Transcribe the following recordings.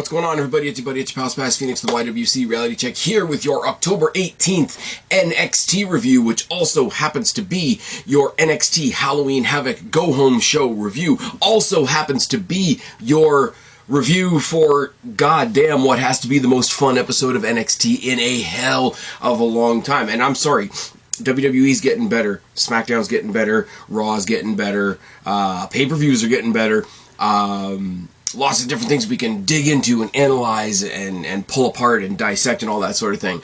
What's going on, everybody? It's your buddy, it's your pal Spaz Phoenix, the YWC Reality Check, here with your October 18th NXT review, which also happens to be your NXT Halloween Havoc Go Home Show review. Also happens to be your review for goddamn what has to be the most fun episode of NXT in a hell of a long time. And I'm sorry, WWE's getting better, SmackDown's getting better, Raw's getting better, pay-per-views are getting better, lots of different things we can dig into and analyze and pull apart and dissect and all that sort of thing.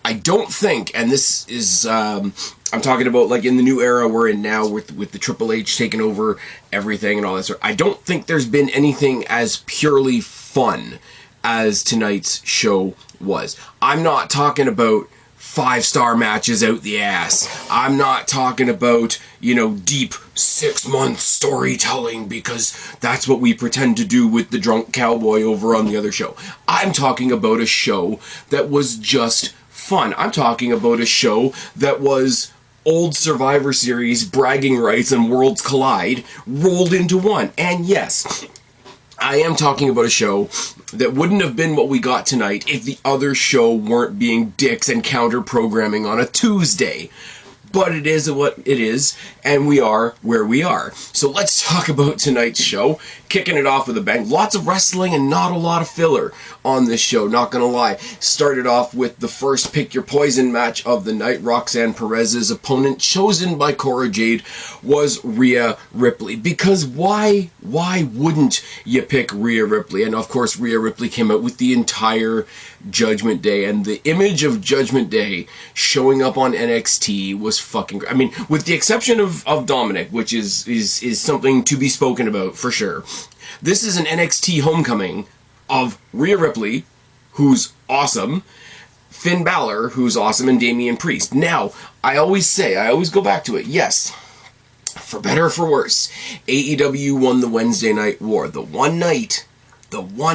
I don't think, and this is, I'm talking about like in the new era we're in now with the Triple H taking over everything and all that sort. I don't think there's been anything as purely fun as tonight's show was. I'm not talking about 5-star matches out the ass. I'm not talking about, you know, deep 6-month storytelling, because that's what we pretend to do with the drunk cowboy over on the other show. I'm talking about a show that was just fun. I'm talking about a show that was old Survivor Series bragging rights and Worlds Collide rolled into one. And yes, I am talking about a show that wouldn't have been what we got tonight if the other show weren't being dicks and counter-programming on a Tuesday. But it is what it is, and we are where we are. So let's talk about tonight's show. Kicking it off with a bang. Lots of wrestling and not a lot of filler on this show, not gonna lie. Started off with the first Pick Your Poison match of the night. Roxanne Perez's opponent, chosen by Cora Jade, was Rhea Ripley. Because why wouldn't you pick Rhea Ripley? And of course, Rhea Ripley came out with the entire Judgment Day, and the image of Judgment Day showing up on NXT was fucking great. I mean, with the exception of Dominic, which is something to be spoken about for sure. This is an NXT homecoming of Rhea Ripley, who's awesome, Finn Balor, who's awesome, and Damian Priest. Now, I always go back to it, yes, for better or for worse, AEW won the Wednesday Night War. The one night that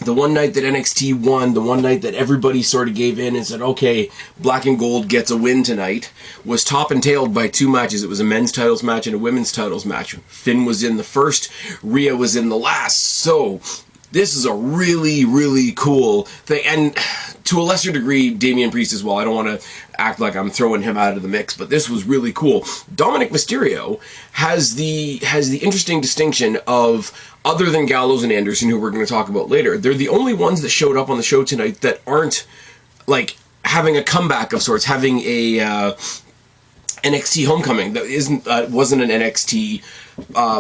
NXT won, the one night that everybody sort of gave in and said, okay, Black and Gold gets a win tonight, was top and tailed by 2 matches. It was a men's titles match and a women's titles match. Finn was in the first, Rhea was in the last. So this is a really, really cool thing. And to a lesser degree, Damian Priest as well. I don't want to act like I'm throwing him out of the mix, but this was really cool. Dominic Mysterio has the interesting distinction of, other than Gallows and Anderson, who we're going to talk about later, they're the only ones that showed up on the show tonight that aren't, like, having a comeback of sorts, having a NXT homecoming that wasn't an NXT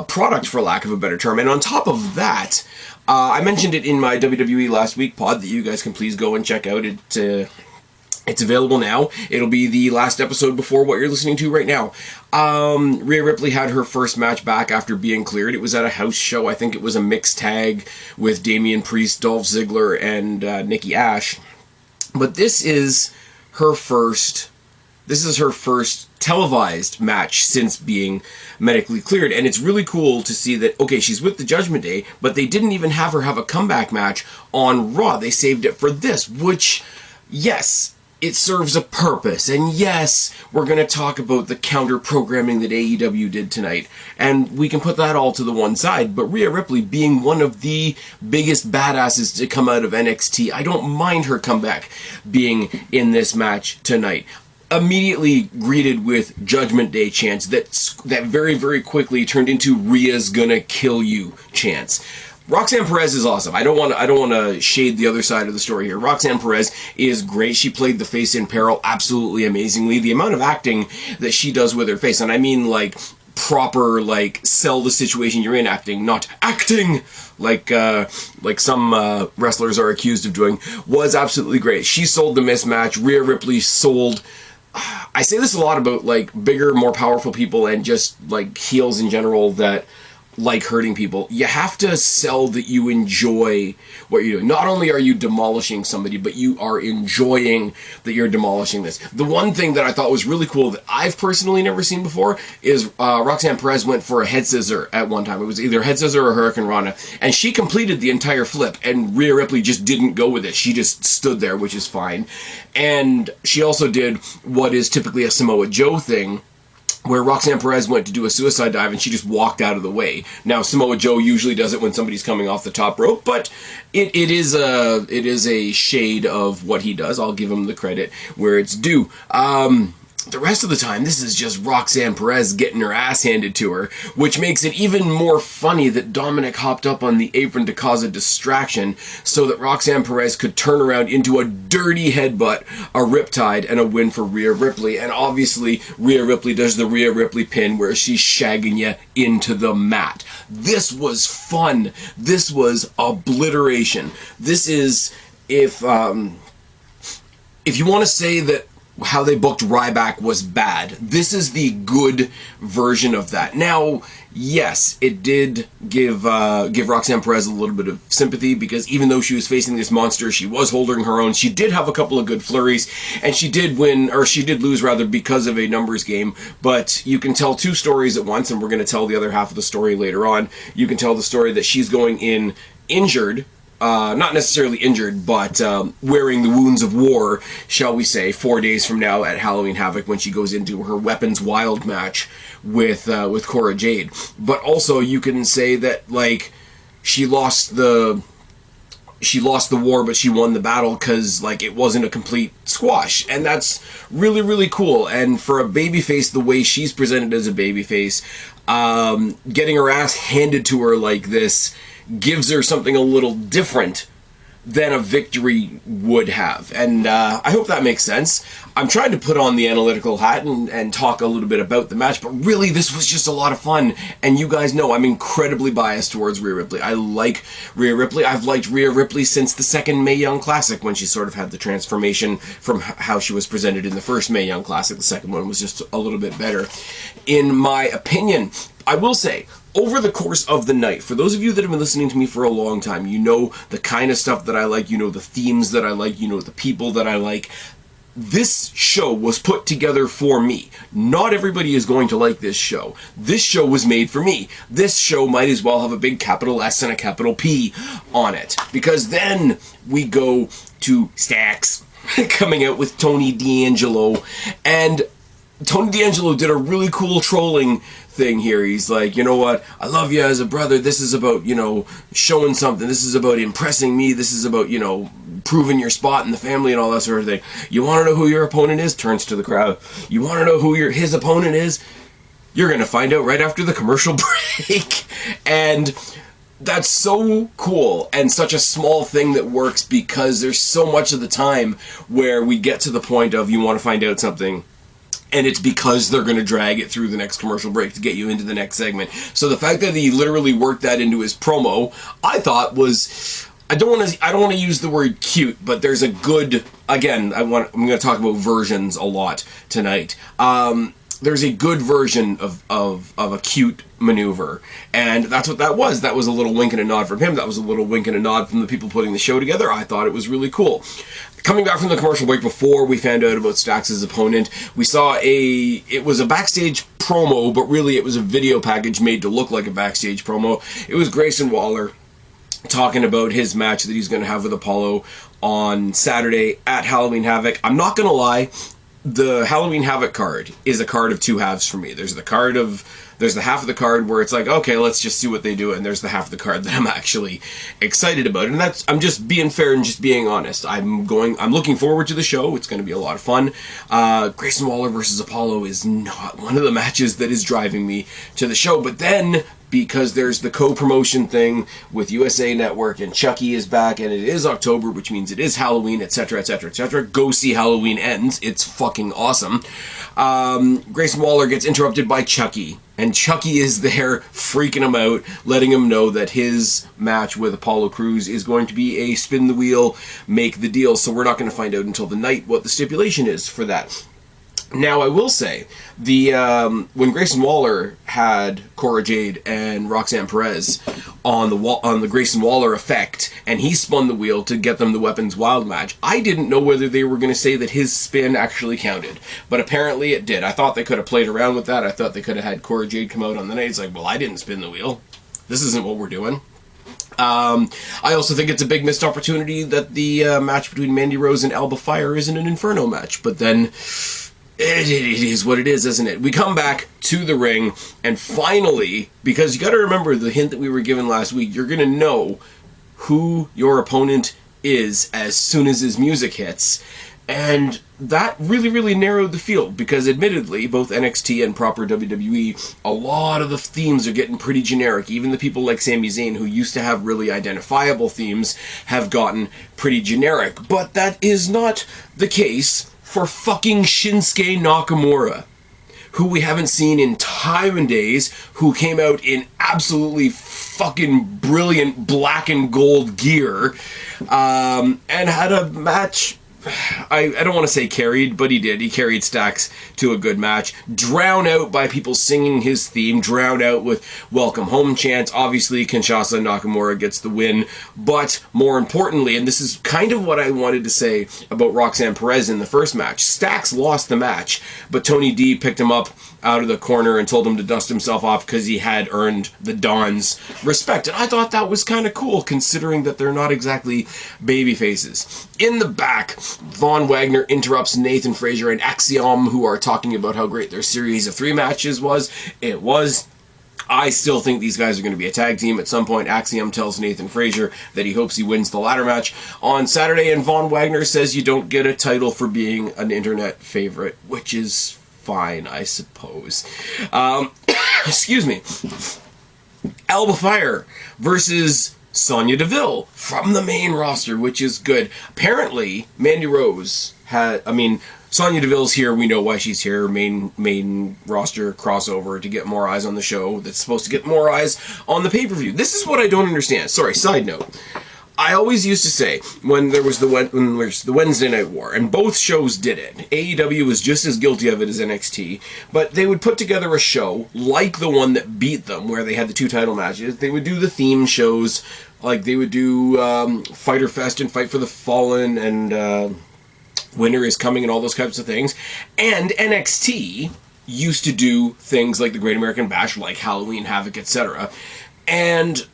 product, for lack of a better term. And on top of that, I mentioned it in my WWE Last Week pod that you guys can please go and check out. It's available now. It'll be the last episode before what you're listening to right now. Rhea Ripley had her first match back after being cleared. It was at a house show. I think it was a mixed tag with Damian Priest, Dolph Ziggler, and Nikki Ash. But this is her first televised match since being medically cleared, and it's really cool to see that, okay, she's with the Judgment Day, but they didn't even have her have a comeback match on Raw. They saved it for this, which, yes, it serves a purpose, and yes, we're going to talk about the counter-programming that AEW did tonight, and we can put that all to the one side, but Rhea Ripley being one of the biggest badasses to come out of NXT, I don't mind her comeback being in this match tonight. Immediately greeted with Judgment Day chants that very, very quickly turned into Rhea's gonna kill you chants. Roxanne Perez is awesome. I don't want to shade the other side of the story here. Roxanne Perez is great. She played the face in peril absolutely amazingly. The amount of acting that she does with her face, and I mean like proper, like, sell the situation you're in acting, not acting like some wrestlers are accused of doing, was absolutely great. She sold the mismatch. Rhea Ripley sold. I say this a lot about, like, bigger, more powerful people and just, like, heels in general that like hurting people. You have to sell that you enjoy what you're doing. Not only are you demolishing somebody, but you are enjoying that you're demolishing this. The one thing that I thought was really cool that I've personally never seen before is Roxanne Perez went for a head scissor at one time. It was either head scissor or Hurricane Rana, and she completed the entire flip, and Rhea Ripley just didn't go with it. She just stood there, which is fine. And she also did what is typically a Samoa Joe thing, where Roxanne Perez went to do a suicide dive and she just walked out of the way. Now, Samoa Joe usually does it when somebody's coming off the top rope, but it is a shade of what he does. I'll give him the credit where it's due. The rest of the time, this is just Roxanne Perez getting her ass handed to her, which makes it even more funny that Dominic hopped up on the apron to cause a distraction so that Roxanne Perez could turn around into a dirty headbutt, a riptide, and a win for Rhea Ripley. And obviously, Rhea Ripley does the Rhea Ripley pin where she's shagging you into the mat. This was fun. This was obliteration. This is, if you want to say that how they booked Ryback was bad, this is the good version of that. Now, yes, it did give Roxanne Perez a little bit of sympathy, because even though she was facing this monster, she was holding her own. She did have a couple of good flurries, and she did win, or she did lose rather, because of a numbers game. But you can tell two stories at once, and we're going to tell the other half of the story later on. You can tell the story that she's going in injured, not necessarily injured, but wearing the wounds of war, shall we say, 4 days from now at Halloween Havoc when she goes into her Weapons Wild match with Cora Jade. But also you can say that, like, she lost the war, but she won the battle because, like, it wasn't a complete squash. And that's really, really cool. And for a babyface, the way she's presented as a babyface, getting her ass handed to her like this gives her something a little different than a victory would have. And I hope that makes sense. I'm trying to put on the analytical hat and talk a little bit about the match, but really this was just a lot of fun. And you guys know I'm incredibly biased towards Rhea Ripley. I like Rhea Ripley. I've liked Rhea Ripley since the second Mae Young Classic, when she sort of had the transformation from how she was presented in the first Mae Young Classic. The second one was just a little bit better, in my opinion. I will say, over the course of the night, for those of you that have been listening to me for a long time, you know the kind of stuff that I like, you know the themes that I like, you know the people that I like. This show was put together for me. Not everybody is going to like this show. This show was made for me. This show might as well have a big capital S and a capital P on it, because then we go to Stacks coming out with Tony D'Angelo, and Tony D'Angelo did a really cool trolling thing here. He's like, you know what, I love you as a brother. This is about, you know, showing something. This is about impressing me. This is about, you know, proving your spot in the family and all that sort of thing. You want to know who your opponent is? Turns to the crowd. You want to know who his opponent is? You're going to find out right after the commercial break. And that's so cool, and such a small thing that works, because there's so much of the time where we get to the point of you want to find out something, and it's because they're going to drag it through the next commercial break to get you into the next segment. So the fact that he literally worked that into his promo, I thought was, I don't want to use the word cute, but there's a good, again, I'm going to talk about versions a lot tonight. There's a good version of a cute maneuver, and that's what that was. That was a little wink and a nod from him. That was a little wink and a nod from the people putting the show together. I thought it was really cool. Coming back from the commercial break, before we found out about Stax' opponent, we saw it was a backstage promo, but really it was a video package made to look like a backstage promo. It was Grayson Waller talking about his match that he's going to have with Apollo on Saturday at Halloween Havoc. I'm not going to lie, the Halloween Havoc card is a card of two halves for me. There's the half of the card where it's like, okay, let's just see what they do, and there's the half of the card that I'm actually excited about. And I'm just being fair and just being honest. I'm looking forward to the show. It's going to be a lot of fun. Grayson Waller versus Apollo is not one of the matches that is driving me to the show, but then, because there's the co-promotion thing with USA Network, and Chucky is back, and it is October, which means it is Halloween, etc., etc., etc. Go see Halloween Ends. It's fucking awesome. Grayson Waller gets interrupted by Chucky, and Chucky is there freaking him out, letting him know that his match with Apollo Crews is going to be a spin the wheel, make the deal. So we're not going to find out until the night what the stipulation is for that. Now, I will say, when Grayson Waller had Cora Jade and Roxanne Perez on the Grayson Waller effect, and he spun the wheel to get them the Weapons Wild match, I didn't know whether they were going to say that his spin actually counted, but apparently it did. I thought they could have played around with that. I thought they could have had Cora Jade come out on the night. It's like, well, I didn't spin the wheel. This isn't what we're doing. I also think it's a big missed opportunity that the match between Mandy Rose and Alba Fire isn't an Inferno match, but then It is what it is, isn't it? We come back to the ring, and finally, because you got to remember the hint that we were given last week, you're going to know who your opponent is as soon as his music hits. And that really, really narrowed the field, because admittedly, both NXT and proper WWE, a lot of the themes are getting pretty generic. Even the people like Sami Zayn, who used to have really identifiable themes, have gotten pretty generic. But that is not the case for fucking Shinsuke Nakamura, who we haven't seen in time and days, who came out in absolutely fucking brilliant black and gold gear, and had a match. I don't want to say carried, but he did. He carried Stacks to a good match. Drowned out by people singing his theme. Drowned out with welcome home chants. Obviously, Kinshasa Nakamura gets the win. But more importantly, and this is kind of what I wanted to say about Roxanne Perez in the first match, Stacks lost the match, but Tony D picked him up out of the corner and told him to dust himself off because he had earned the Don's respect. And I thought that was kind of cool, considering that they're not exactly baby faces. In the back, Von Wagner interrupts Nathan Frazier and Axiom, who are talking about how great their series of 3 matches was. It was. I still think these guys are going to be a tag team at some point. Axiom tells Nathan Frazier that he hopes he wins the ladder match on Saturday, and Von Wagner says you don't get a title for being an internet favorite, which is fine, I suppose. Excuse me. Alba Fire versus Sonya Deville from the main roster, which is good. Apparently, Mandy Rose Sonya Deville's here. We know why she's here. Main roster crossover to get more eyes on the show. That's supposed to get more eyes on the pay-per-view. This is what I don't understand. Sorry, side note. I always used to say, when there was the Wednesday Night War, and both shows did it, AEW was just as guilty of it as NXT, but they would put together a show like the one that beat them, where they had the 2 title matches. They would do the theme shows, like they would do Fyter Fest and Fight for the Fallen, and Winter is Coming, and all those types of things. And NXT used to do things like the Great American Bash, like Halloween Havoc, etc. And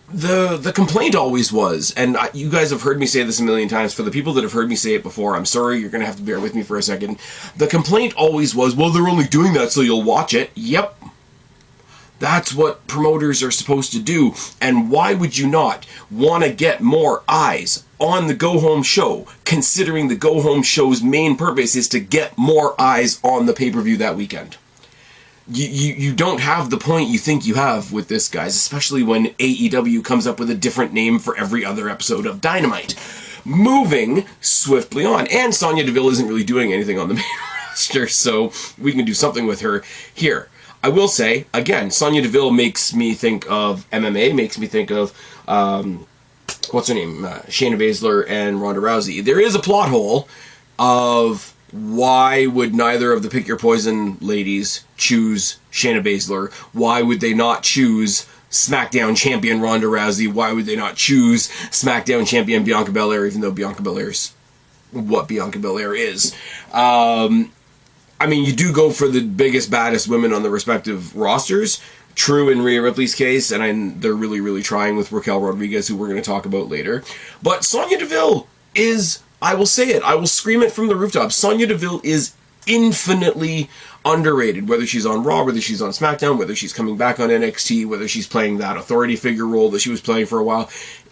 the complaint always was, and you guys have heard me say this a million times, for the people that have heard me say it before, I'm sorry, you're going to have to bear with me for a second. The complaint always was, well, they're only doing that so you'll watch it. Yep. That's what promoters are supposed to do, and why would you not want to get more eyes on the go-home show, considering the go-home show's main purpose is to get more eyes on the pay-per-view that weekend? You don't have the point you think you have with this, guys, especially when AEW comes up with a different name for every other episode of Dynamite. Moving swiftly on, and Sonya Deville isn't really doing anything on the main roster, so we can do something with her here. I will say, again, Sonya Deville makes me think of MMA, makes me think of, what's her name, Shayna Baszler and Ronda Rousey. There is a plot hole of why would neither of the Pick Your Poison ladies choose Shayna Baszler? Why would they not choose SmackDown champion Ronda Rousey? Why would they not choose SmackDown champion Bianca Belair, even though Bianca Belair's what Bianca Belair is? You do go for the biggest, baddest women on the respective rosters. True in Rhea Ripley's case, and they're really, really trying with Raquel Rodriguez, who we're going to talk about later. But Sonya Deville is, I will say it, I will scream it from the rooftops, Sonya Deville is infinitely underrated. Whether she's on Raw, whether she's on SmackDown, whether she's coming back on NXT, whether she's playing that authority figure role that she was playing for a while,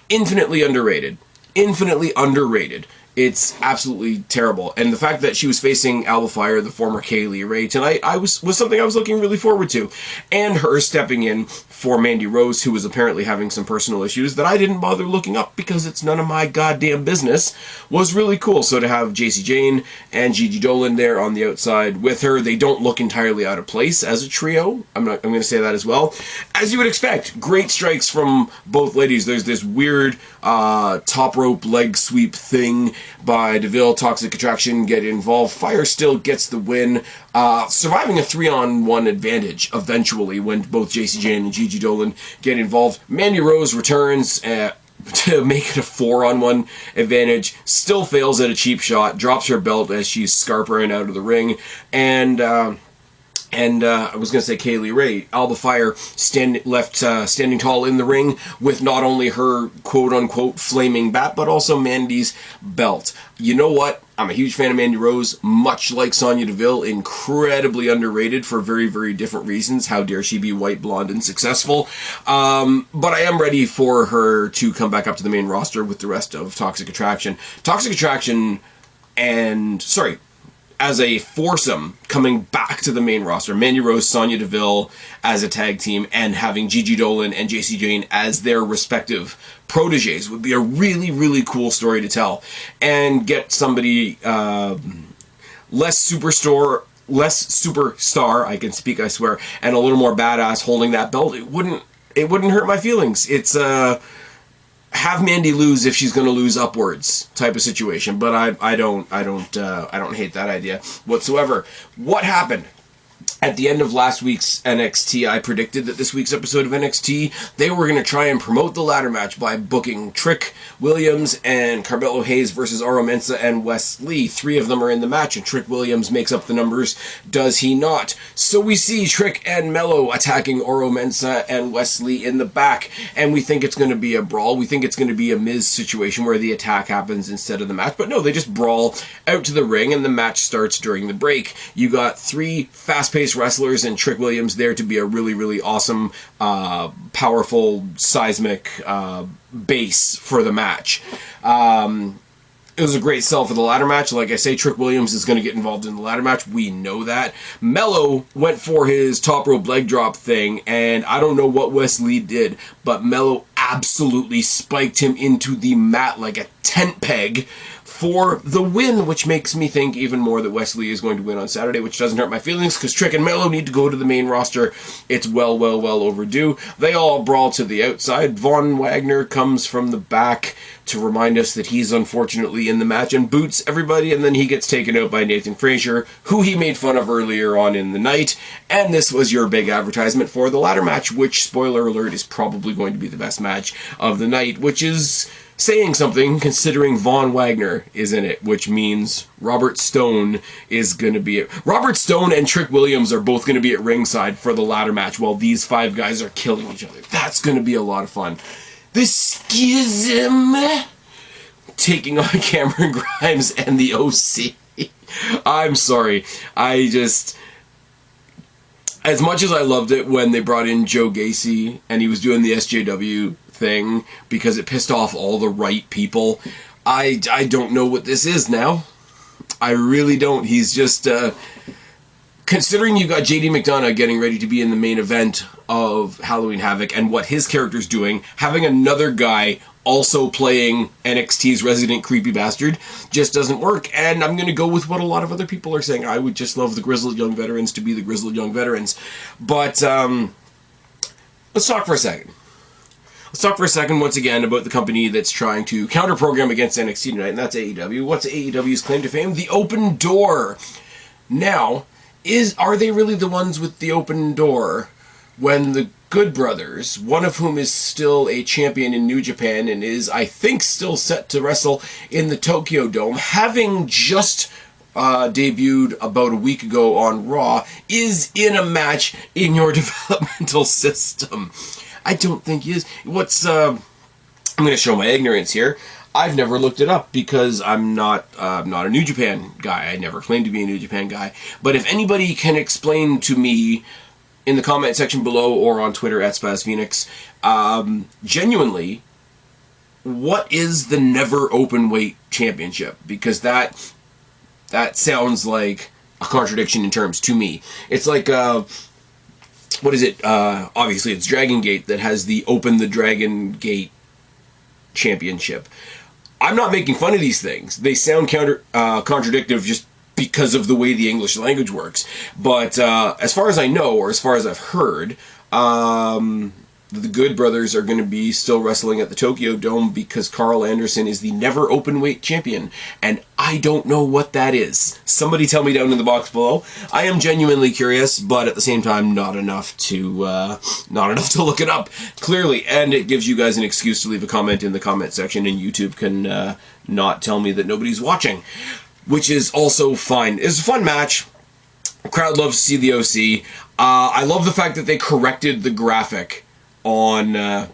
infinitely underrated. Infinitely underrated. It's absolutely terrible. And the fact that she was facing Alba Fire, the former Kaylee Ray, tonight, was something I was looking really forward to. And her stepping in for Mandy Rose, who was apparently having some personal issues that I didn't bother looking up because it's none of my goddamn business, was really cool. So to have JC Jane and Gigi Dolan there on the outside with her, they don't look entirely out of place as a trio. I'm going to say that as well. As you would expect, great strikes from both ladies. There's this weird top rope leg sweep thing by Deville, Toxic Attraction get involved. Fire still gets the win, surviving a 3-on-1 advantage eventually when both JC Jane and Gigi Dolan get involved. Mandy Rose returns to make it a 4-on-1 advantage, still fails at a cheap shot, drops her belt as she's scarpering out of the ring, and and I was going to say Kaylee Ray, Alba Fire standing tall in the ring with not only her quote-unquote flaming bat, but also Mandy's belt. You know what? I'm a huge fan of Mandy Rose, much like Sonya Deville, incredibly underrated for very, very different reasons. How dare she be white, blonde, and successful? But I am ready for her to come back up to the main roster with the rest of Toxic Attraction. Toxic Attraction as a foursome coming back to the main roster, Mandy Rose, Sonya Deville as a tag team, and having Gigi Dolan and JC Jane as their respective proteges would be a really, really cool story to tell. And get somebody less superstar, I can speak, I swear, and a little more badass holding that belt. It wouldn't hurt my feelings. It's have Mandy lose if she's going to lose upwards type of situation, but I don't hate that idea whatsoever. What happened? At the end of last week's NXT, I predicted that this week's episode of NXT, they were going to try and promote the ladder match by booking Trick Williams and Carmelo Hayes versus Oro Mensah and Wes Lee. 3 of them are in the match, and Trick Williams makes up the numbers, does he not? So we see Trick and Melo attacking Oro Mensah and Wes Lee in the back, and we think it's going to be a brawl. We think it's going to be a Miz situation where the attack happens instead of the match, but no, they just brawl out to the ring, and the match starts during the break. You got 3 fast-paced wrestlers and Trick Williams there to be a really, really awesome, powerful, seismic base for the match. It was a great sell for the ladder match. Like I say, Trick Williams is going to get involved in the ladder match. We know that. Melo went for his top rope leg drop thing, and I don't know what Wes Lee did, but Melo absolutely spiked him into the mat like a tent peg for the win, which makes me think even more that Wes Lee is going to win on Saturday, which doesn't hurt my feelings because Trick and Melo need to go to the main roster. It's well overdue. They all brawl to the outside. Von Wagner comes from the back to remind us that he's unfortunately in the match and boots everybody, and then he gets taken out by Nathan Frazier, who he made fun of earlier on in the night. And this was your big advertisement for the ladder match, which, spoiler alert, is probably going to be the best match of the night, which is saying something considering Von Wagner is in it, which means Robert Stone is going to be it. Robert Stone and Trick Williams are both going to be at ringside for the ladder match while these 5 guys are killing each other. That's going to be a lot of fun. The Schism taking on Cameron Grimes and the OC. I'm sorry. As much as I loved it when they brought in Joe Gacy and he was doing the SJW thing because it pissed off all the right people, I don't know what this is now. I really don't. He's just considering you got JD McDonough getting ready to be in the main event of Halloween Havoc and what his character's doing, having another guy also playing NXT's resident creepy bastard just doesn't work. And I'm going to go with what a lot of other people are saying. I would just love the Grizzled Young Veterans to be the Grizzled Young Veterans. But let's talk for a second. Let's talk for a second once again about the company that's trying to counter-program against NXT tonight, and that's AEW. What's AEW's claim to fame? The open door. Now, are they really the ones with the open door when the Good Brothers, one of whom is still a champion in New Japan and is, I think, still set to wrestle in the Tokyo Dome, having just debuted about a week ago on Raw, is in a match in your developmental system? I don't think he is. I'm going to show my ignorance here. I've never looked it up because I'm not a New Japan guy. I never claimed to be a New Japan guy. But if anybody can explain to me in the comment section below or on Twitter at Spaz Phoenix, genuinely, what is the Never Openweight Championship? Because that sounds like a contradiction in terms to me. It's like what is it? Obviously, it's Dragon Gate that has the Open the Dragon Gate Championship. I'm not making fun of these things. They sound contradictive just because of the way the English language works. But as far as I know, or as far as I've heard, the Good Brothers are going to be still wrestling at the Tokyo Dome because Carl Anderson is the Never Openweight Champion, and I don't know what that is. Somebody tell me down in the box below. I am genuinely curious, but at the same time, not enough to look it up clearly. And it gives you guys an excuse to leave a comment in the comment section, and YouTube can not tell me that nobody's watching, which is also fine. It's a fun match. Crowd loves to see the OC. I love the fact that they corrected the graphic on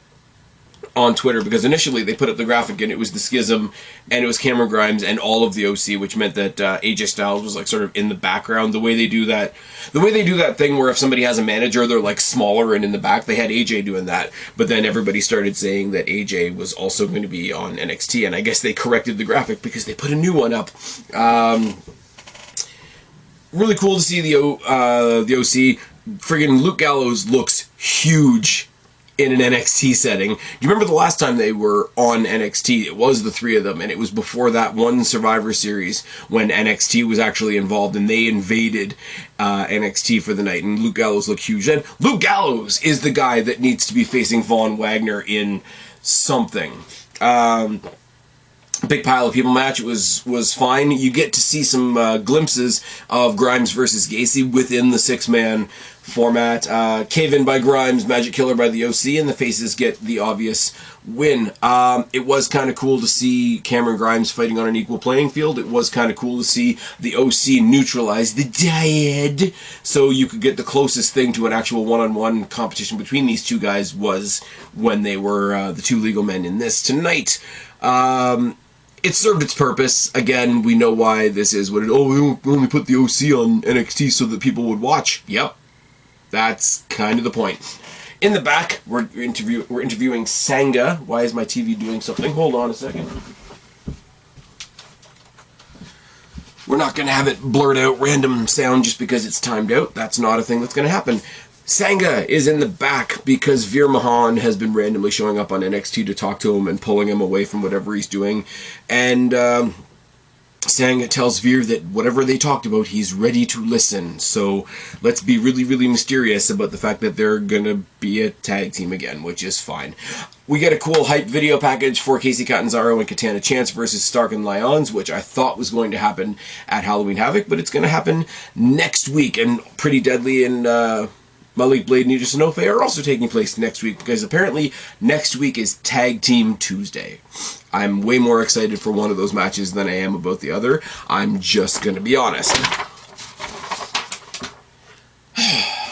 Twitter, because initially they put up the graphic and it was the Schism and it was Cameron Grimes and all of the OC, which meant that AJ Styles was like sort of in the background. The way they do that thing where if somebody has a manager, they're like smaller and in the back. They had AJ doing that, but then everybody started saying that AJ was also going to be on NXT, and I guess they corrected the graphic because they put a new one up. Really cool to see the OC. Friggin' Luke Gallows looks huge in an NXT setting. Do you remember the last time they were on NXT? It was the three of them, and it was before that one Survivor Series when NXT was actually involved, and they invaded NXT for the night, and Luke Gallows looked huge. And Luke Gallows is the guy that needs to be facing Von Wagner in something. Big pile of people match. It was fine. You get to see some glimpses of Grimes versus Gacy within the six-man format. Cave-in by Grimes, Magic Killer by the OC, and the faces get the obvious win. It was kind of cool to see Cameron Grimes fighting on an equal playing field. It was kind of cool to see the OC neutralize the Dyad, so you could get the closest thing to an actual one-on-one competition between these two guys was when they were the two legal men in this tonight. It served its purpose. Again, we know why this is what it... Oh, we only put the OC on NXT so that people would watch. Yep. That's kind of the point. In the back, we're interviewing Sanga. Why is my TV doing something? Hold on a second. We're not going to have it blurt out random sound just because it's timed out. That's not a thing that's going to happen. Sanga is in the back because Veer Mahan has been randomly showing up on NXT to talk to him and pulling him away from whatever he's doing. And Sanga tells Veer that whatever they talked about, he's ready to listen. So let's be really, really mysterious about the fact that they're going to be a tag team again, which is fine. We get a cool hype video package for Casey Catanzaro and Katana Chance versus Stark and Lyons, which I thought was going to happen at Halloween Havoc, but it's going to happen next week. And Pretty Deadly and Malik Blade and Nita Sanofe are also taking place next week, because apparently next week is Tag Team Tuesday. I'm way more excited for one of those matches than I am about the other. I'm just going to be honest.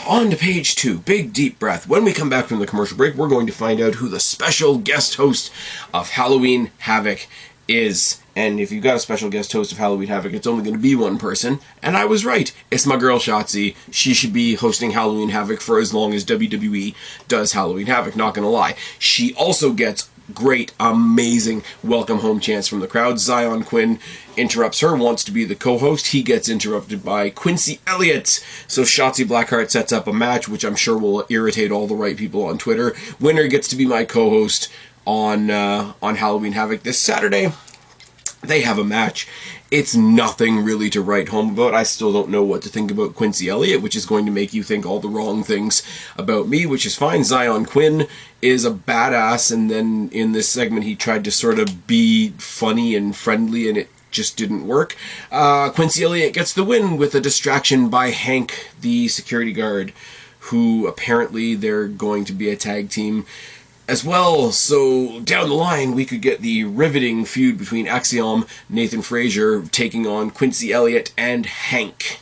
On to page 2. Big deep breath. When we come back from the commercial break, we're going to find out who the special guest host of Halloween Havoc is. And if you've got a special guest host of Halloween Havoc, it's only going to be one person. And I was right. It's my girl Shotzi. She should be hosting Halloween Havoc for as long as WWE does Halloween Havoc, not going to lie. She also gets great, amazing welcome home chants from the crowd. Zion Quinn interrupts her, wants to be the co-host. He gets interrupted by Quincy Elliott. So Shotzi Blackheart sets up a match, which I'm sure will irritate all the right people on Twitter. Winner gets to be my co-host on Halloween Havoc this Saturday. They have a match. It's nothing really to write home about. I still don't know what to think about Quincy Elliott, which is going to make you think all the wrong things about me, which is fine. Zion Quinn is a badass, and then in this segment he tried to sort of be funny and friendly, and it just didn't work. Quincy Elliott gets the win with a distraction by Hank, the security guard, who apparently they're going to be a tag team as well. So down the line we could get the riveting feud between Axiom, Nathan Frazier taking on Quincy Elliott and Hank.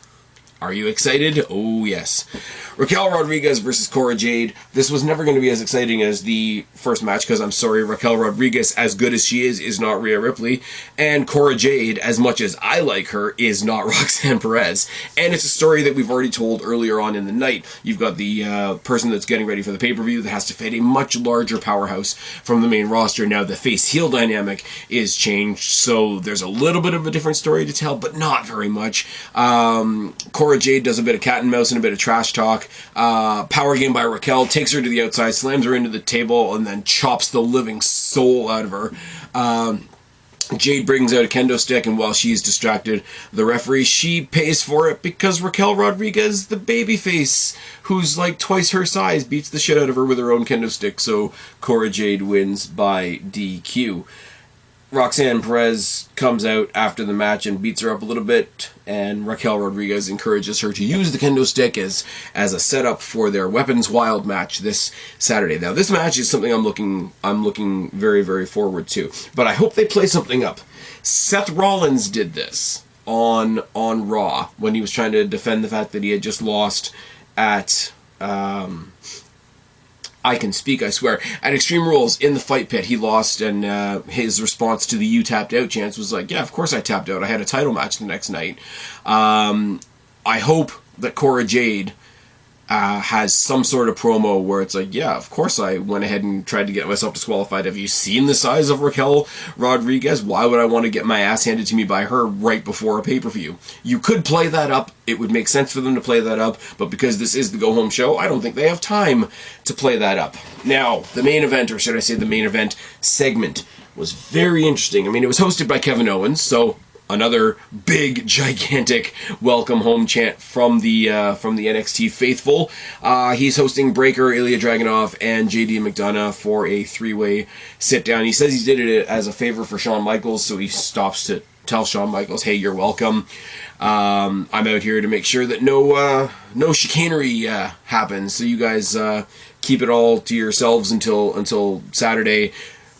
Are you excited? Oh yes. Raquel Rodriguez versus Cora Jade. This was never going to be as exciting as the first match, because I'm sorry, Raquel Rodriguez, as good as she is not Rhea Ripley. And Cora Jade, as much as I like her, is not Roxanne Perez. And it's a story that we've already told earlier on in the night. You've got the person that's getting ready for the pay-per-view that has to fight a much larger powerhouse from the main roster. Now the face-heel dynamic is changed, so there's a little bit of a different story to tell, but not very much. Cora Jade does a bit of cat and mouse and a bit of trash talk. Power game by Raquel, takes her to the outside, slams her into the table, and then chops the living soul out of her. Jade brings out a kendo stick, and while she's distracted, the referee, she pays for it because Raquel Rodriguez, the babyface, who's like twice her size, beats the shit out of her with her own kendo stick, so Cora Jade wins by DQ. Roxanne Perez comes out after the match and beats her up a little bit, and Raquel Rodriguez encourages her to use the kendo stick as a setup for their Weapons Wild match this Saturday. Now, this match is something I'm looking very, very forward to, but I hope they play something up. Seth Rollins did this on Raw when he was trying to defend the fact that he had just lost at I Can Speak, I swear. At Extreme Rules, in the fight pit, he lost, and his response to the "you tapped out" chants was like, yeah, of course I tapped out. I had a title match the next night. I hope that Cora Jade has some sort of promo where it's like, yeah, of course I went ahead and tried to get myself disqualified. Have you seen the size of Raquel Rodriguez? Why would I want to get my ass handed to me by her right before a pay-per-view? You could play that up. It would make sense for them to play that up, but because this is the go-home show, I don't think they have time to play that up. Now, the main event, or should I say the main event segment, was very interesting. I mean, it was hosted by Kevin Owens, so another big, gigantic welcome home chant from the NXT faithful. He's hosting Breakker, Ilya Dragunov, and JD McDonough for a three-way sit-down. He says he did it as a favor for Shawn Michaels, so he stops to tell Shawn Michaels, hey, you're welcome. I'm out here to make sure that no chicanery happens, so you guys keep it all to yourselves until Saturday.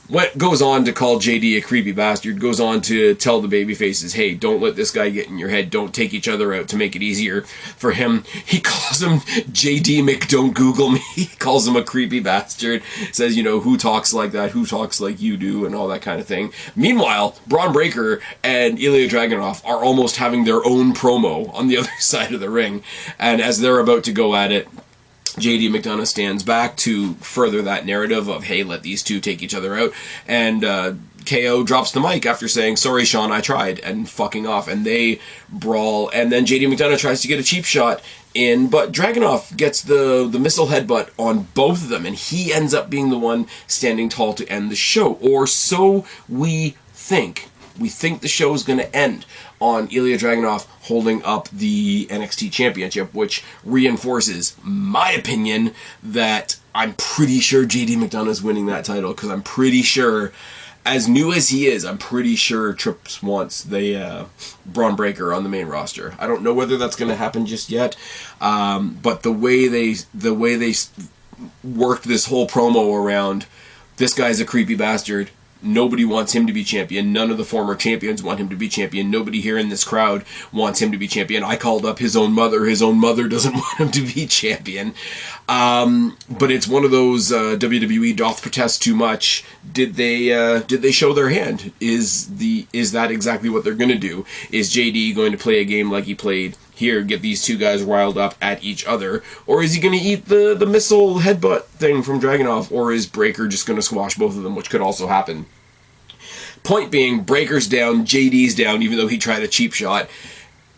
What goes on to call JD a creepy bastard, goes on to tell the babyfaces, hey, don't let this guy get in your head, don't take each other out to make it easier for him. He calls him JD Don't Google Me. He calls him a creepy bastard, says, who talks like that, who talks like you do, and all that kind of thing. Meanwhile, Braun Breaker and Ilya Dragunov are almost having their own promo on the other side of the ring, and as they're about to go at it, JD McDonough stands back to further that narrative of, hey, let these two take each other out, and KO drops the mic after saying, sorry, Sean, I tried, and fucking off, and they brawl, and then JD McDonough tries to get a cheap shot in, but Dragunov gets the missile headbutt on both of them, and he ends up being the one standing tall to end the show, or so we think. We think the show is going to end on Ilya Dragunov holding up the NXT Championship, which reinforces my opinion that I'm pretty sure JD McDonough is winning that title, because I'm pretty sure, as new as he is, I'm pretty sure Trips wants the Braun Breaker on the main roster. I don't know whether that's going to happen just yet, but the way they worked this whole promo around, this guy's a creepy bastard, nobody wants him to be champion. None of the former champions want him to be champion. Nobody here in this crowd wants him to be champion. I called up his own mother. His own mother doesn't want him to be champion. But it's one of those WWE doth protest too much. Did they show their hand? Is that exactly what they're going to do? Is JD going to play a game like he played here, get these two guys riled up at each other, or is he going to eat the missile headbutt thing from Dragunov, or is Breaker just going to squash both of them, which could also happen? Point being, Breaker's down, JD's down, even though he tried a cheap shot,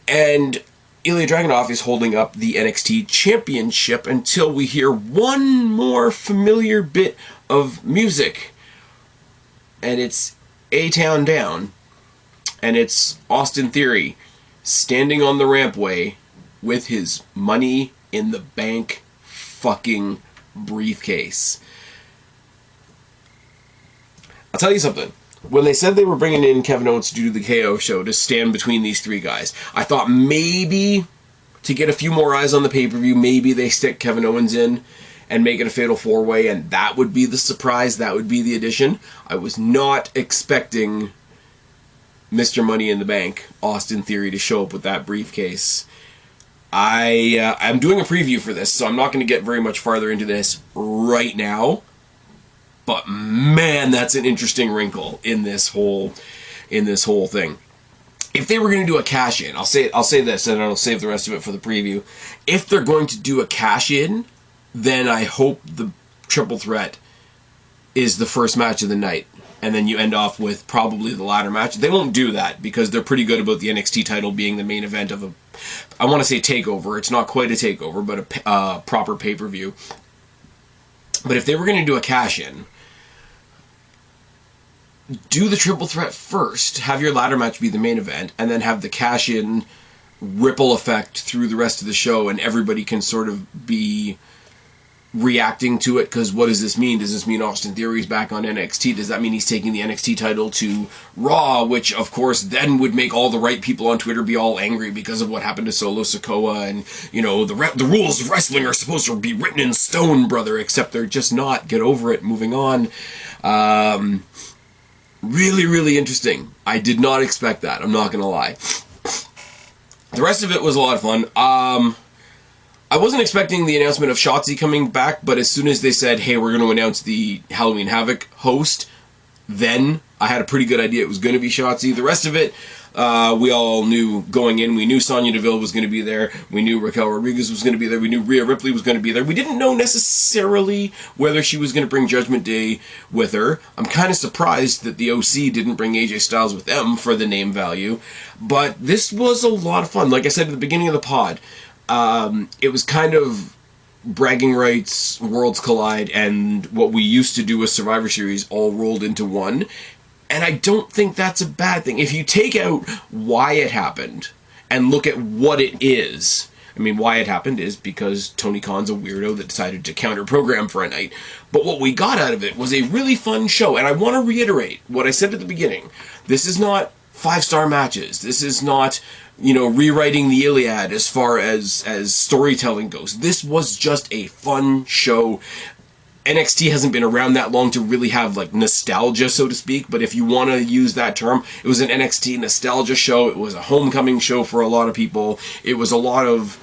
and Ilya Dragunov is holding up the NXT Championship until we hear one more familiar bit of music, and it's A-Town Down, and it's Austin Theory standing on the rampway with his Money in the Bank fucking briefcase. I'll tell you something. When they said they were bringing in Kevin Owens to do the KO show to stand between these three guys, I thought maybe to get a few more eyes on the pay-per-view, maybe they stick Kevin Owens in and make it a fatal four-way, and that would be the surprise, that would be the addition. I was not expecting Mr. Money in the Bank, Austin Theory, to show up with that briefcase. I'm doing a preview for this, so I'm not going to get very much farther into this right now. But man, that's an interesting wrinkle in this whole thing. If they were going to do a cash-in, I'll say this, and I'll save the rest of it for the preview. If they're going to do a cash-in, then I hope the triple threat is the first match of the night, and then you end off with probably the ladder match. They won't do that because they're pretty good about the NXT title being the main event of I want to say takeover. It's not quite a takeover, but a proper pay-per-view. But if they were going to do a cash-in, do the triple threat first, have your ladder match be the main event, and then have the cash-in ripple effect through the rest of the show, and everybody can sort of be reacting to it, because what does this mean? Does this mean Austin Theory's back on NXT? Does that mean he's taking the NXT title to Raw, which of course then would make all the right people on Twitter be all angry because of what happened to Solo Sikoa, and the rules of wrestling are supposed to be written in stone, brother, except they're just not. Get over it, moving on. Really, really interesting. I did not expect that, I'm not gonna lie. The rest of it was a lot of fun. I wasn't expecting the announcement of Shotzi coming back, but as soon as they said, hey, we're going to announce the Halloween Havoc host, then I had a pretty good idea it was going to be Shotzi. The rest of it, we all knew going in. We knew Sonya Deville was going to be there. We knew Raquel Rodriguez was going to be there. We knew Rhea Ripley was going to be there. We didn't know necessarily whether she was going to bring Judgment Day with her. I'm kind of surprised that the OC didn't bring AJ Styles with them for the name value. But this was a lot of fun. Like I said at the beginning of the pod, it was kind of bragging rights, Worlds Collide, and what we used to do with Survivor Series all rolled into one. And I don't think that's a bad thing. If you take out why it happened and look at what it is, I mean, why it happened is because Tony Khan's a weirdo that decided to counter-program for a night. But what we got out of it was a really fun show. And I want to reiterate what I said at the beginning. This is not 5-star matches. This is not, rewriting the Iliad as far as storytelling goes. This was just a fun show. NXT hasn't been around that long to really have, nostalgia, so to speak, but if you want to use that term, it was an NXT nostalgia show. It was a homecoming show for a lot of people. It was a lot of,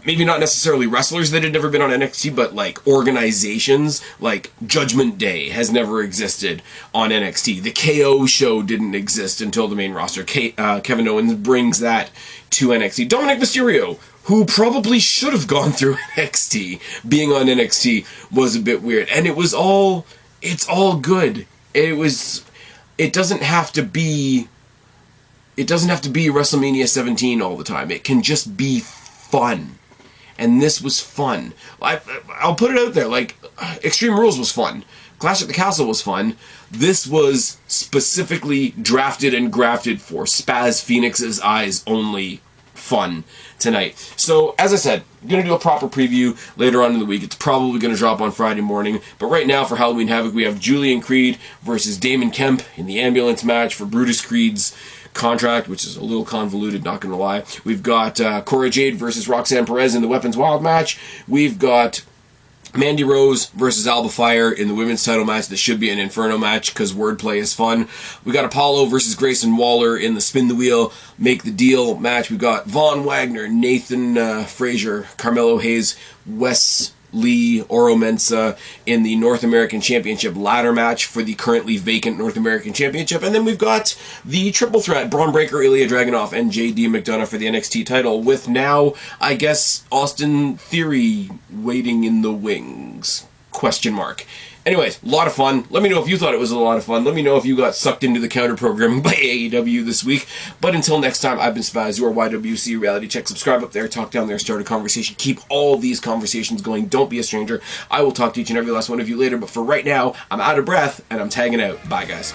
maybe not necessarily wrestlers that had never been on NXT, but, organizations, like Judgment Day has never existed on NXT. The KO show didn't exist until the main roster. Kevin Owens brings that to NXT. Dominic Mysterio, who probably should have gone through NXT, being on NXT was a bit weird. And it's all good. It doesn't have to be WrestleMania 17 all the time. It can just be fun. And this was fun. I'll put it out there, Extreme Rules was fun. Clash at the Castle was fun. This was specifically drafted and grafted for Spaz Phoenix's eyes only fun tonight. So, as I said, I'm going to do a proper preview later on in the week. It's probably going to drop on Friday morning. But right now, for Halloween Havoc, we have Julian Creed versus Damon Kemp in the ambulance match for Brutus Creed's contract, which is a little convoluted, not going to lie. We've got Cora Jade versus Roxanne Perez in the Weapons Wild match. We've got Mandy Rose versus Alba Fire in the women's title match. This should be an Inferno match because wordplay is fun. We got Apollo versus Grayson Waller in the Spin the Wheel, Make the Deal match. We've got Von Wagner, Nathan Frazier, Carmelo Hayes, Wes Lee, Oro Mensah in the North American Championship ladder match for the currently vacant North American Championship. And then we've got the triple threat, Braun Breaker, Ilya Dragunov, and JD McDonough for the NXT title, with now, I guess, Austin Theory waiting in the wings? Question mark. Anyways, a lot of fun. Let me know if you thought it was a lot of fun. Let me know if you got sucked into the counter-programming by AEW this week. But until next time, I've been Spaz, your YWC Reality Check. Subscribe up there, talk down there, start a conversation. Keep all these conversations going. Don't be a stranger. I will talk to each and every last one of you later. But for right now, I'm out of breath, and I'm tagging out. Bye, guys.